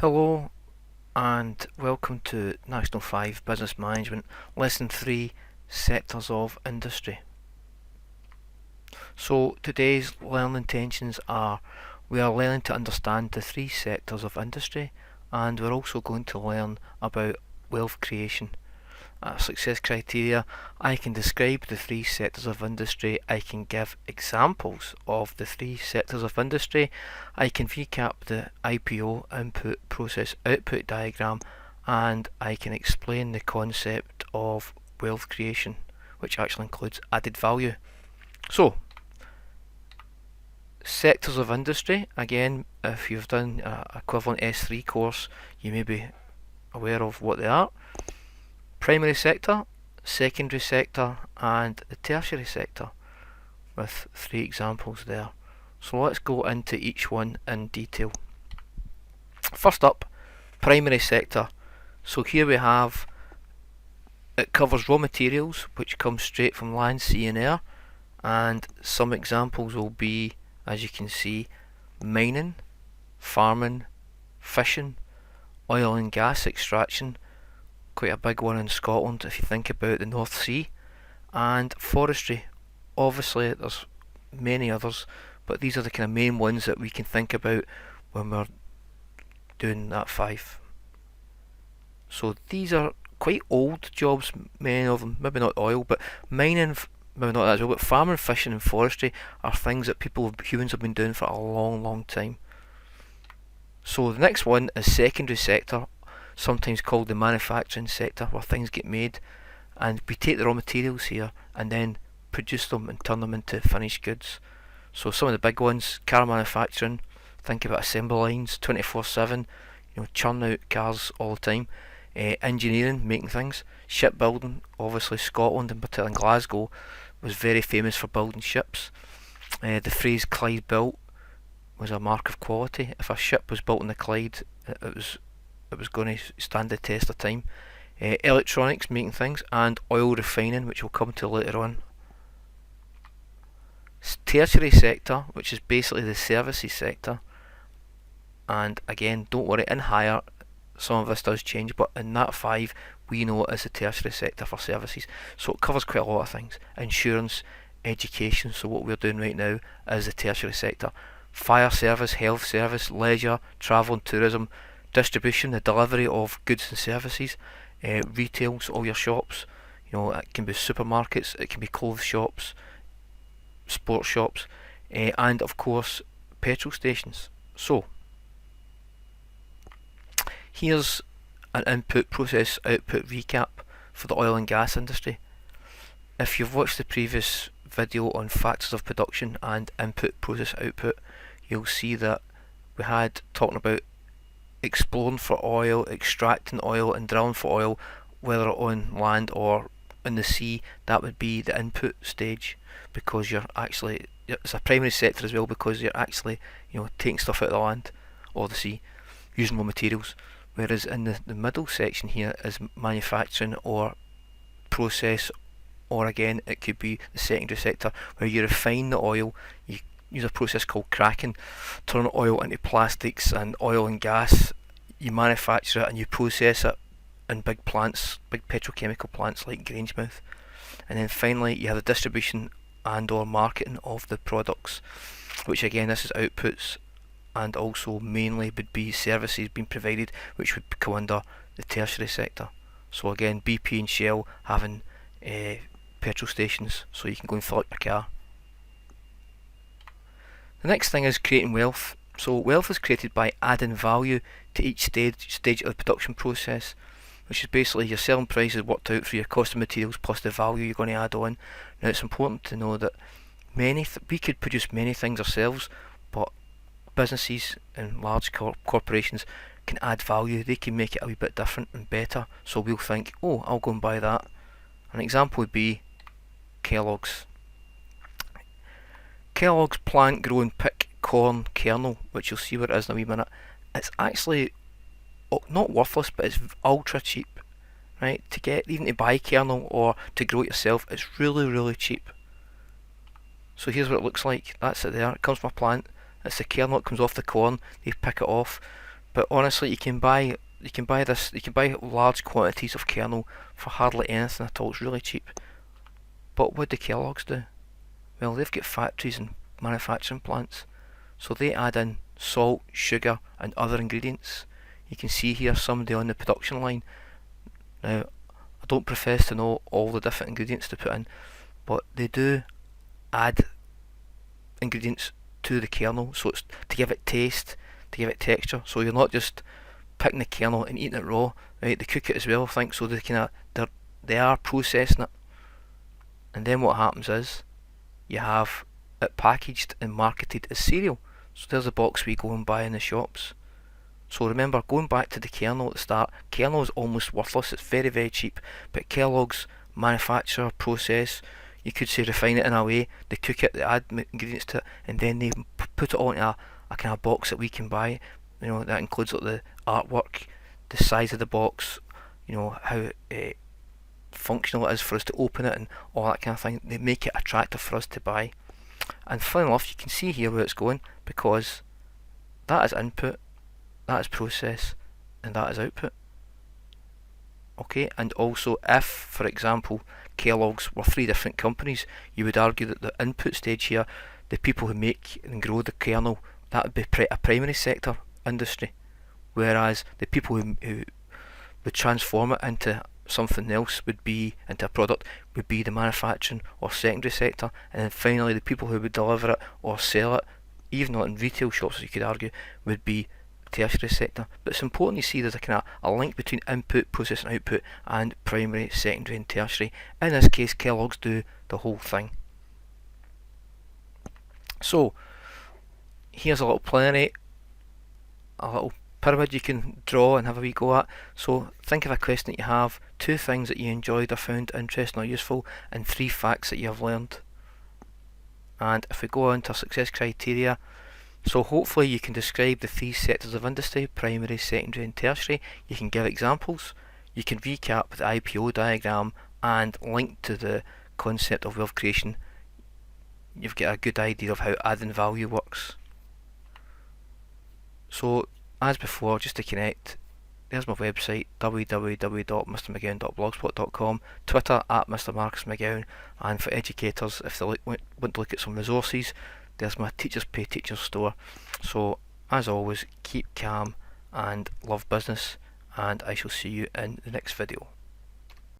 Hello and welcome to National 5 Business Management Lesson 3 Sectors of Industry. So today's learning intentions are we are learning to understand the three sectors of industry, and we're also going to learn about wealth creation. Success criteria: I can describe the three sectors of industry, I can give examples of the three sectors of industry, I can recap the IPO input process output diagram, and I can explain the concept of wealth creation, which actually includes added value. So, sectors of industry, again, if you've done equivalent S3 course, you may be aware of what they are. Primary sector, secondary sector, and the tertiary sector, with three examples there. So let's go into each one in detail. First up, primary sector. So here we have, it covers raw materials which come straight from land, sea and air, and some examples will be, as you can see, mining, farming, fishing, oil and gas extraction, quite a big one in Scotland if you think about the North Sea, and forestry. Obviously there's many others, but these are the kind of main ones that we can think about when we're doing that 5. So these are quite old jobs, many of them, maybe not oil, but mining, maybe not that as well, but farming, fishing and forestry are things that humans have been doing for a long time. So the next one is secondary sector, sometimes called the manufacturing sector, where things get made, and we take the raw materials here and then produce them and turn them into finished goods. So some of the big ones: car manufacturing, think about assembly lines 24/7, churn out cars all the time. Engineering, making things. Shipbuilding, obviously Scotland, and particularly Glasgow, was very famous for building ships. The phrase Clyde built was a mark of quality. If a ship was built in the Clyde, it was going to stand the test of time. Electronics, making things, and oil refining, which we'll come to later on. Tertiary sector, which is basically the services sector, and again, don't worry, in higher some of this does change, but in that 5 we know it as the tertiary sector for services. So it covers quite a lot of things: insurance, education. So what we're doing right now is the tertiary sector. Fire service, health service, leisure, travel and tourism, distribution, the delivery of goods and services, retail, so all your shops, it can be supermarkets, it can be clothes shops, sports shops, and of course petrol stations. So here's an input process output recap for the oil and gas industry. If you've watched the previous video on factors of production and input process output, you'll see that we had talking about exploring for oil, extracting oil and drilling for oil, whether on land or in the sea. That would be the input stage, because it's a primary sector as well, because you're actually taking stuff out of the land or the sea using raw materials. Whereas in the middle section here is manufacturing or process, or again it could be the secondary sector, where you refine the oil, you use a process called cracking, turn oil into plastics and oil and gas, you manufacture it and you process it in big plants, big petrochemical plants like Grangemouth. And then finally you have the distribution and or marketing of the products, which again this is outputs, and also mainly would be services being provided, which would come under the tertiary sector. So again, BP and Shell having petrol stations, so you can go and fill up your car. The next thing is creating wealth. So wealth is created by adding value to each stage of the production process, which is basically your selling price is worked out for your cost of materials plus the value you're going to add on. Now it's important to know that we could produce many things ourselves, but businesses and large corporations can add value. They can make it a wee bit different and better, so we'll think, oh, I'll go and buy that. An example would be Kellogg's. Kellogg's plant grow and pick corn kernel, which you'll see where it is in a wee minute. It's actually not worthless, but it's ultra cheap, right? To get, even to buy kernel or to grow it yourself, it's really cheap. So here's what it looks like. That's it there. It comes from a plant. It's the kernel that comes off the corn. They pick it off, But honestly, you can buy this, you can buy large quantities of kernel for hardly anything at all. It's really cheap. But what do Kellogg's do? Well, they've got factories and manufacturing plants, so they add in salt, sugar, and other ingredients. You can see here somebody on the production line. Now, I don't profess to know all the different ingredients to put in, but they do add ingredients to the kernel, so it's to give it taste, to give it texture. So you're not just picking the kernel and eating it raw, right? They cook it as well, I think, so they are processing it. And then what happens is you have it packaged and marketed as cereal. So there's a box we go and buy in the shops. So remember, going back to the kernel at the start, kernel is almost worthless. It's very, very cheap. But Kellogg's manufacture, process, you could say refine it in a way. They cook it, they add ingredients to it, and then they put it on a kind of box that we can buy. You know, that includes like the artwork, the size of the box, you know, how functional it is for us to open it and all that kind of thing. They make it attractive for us to buy. And funny enough, you can see here where it's going, because that is input, that is process, and that is output. Okay, and also if, for example, Kellogg's were three different companies, you would argue that the input stage here, the people who make and grow the kernel, that would be a primary sector industry, whereas the people who would transform it into something else, would be into a product, would be the manufacturing or secondary sector, and then finally the people who would deliver it or sell it, even not in retail shops, as you could argue, would be tertiary sector. But it's important to see there's a kind of a link between input, process and output, and primary, secondary and tertiary. In this case, Kellogg's do the whole thing. So here's a little plenary, a little pyramid you can draw and have a wee go at. So think of a question that you have, 2 things that you enjoyed or found interesting or useful, and 3 facts that you have learned. And if we go on to our success criteria, so hopefully you can describe the 3 sectors of industry, primary, secondary and tertiary. You can give examples, you can recap the IPO diagram and link to the concept of wealth creation. You've got a good idea of how adding value works. So as before, just to connect, there's my website, www.mrmcgowan.blogspot.com, Twitter at Mr Marcus McGowan, and for educators, if they want to look at some resources, there's my Teachers Pay Teachers store. So as always, keep calm and love business, and I shall see you in the next video.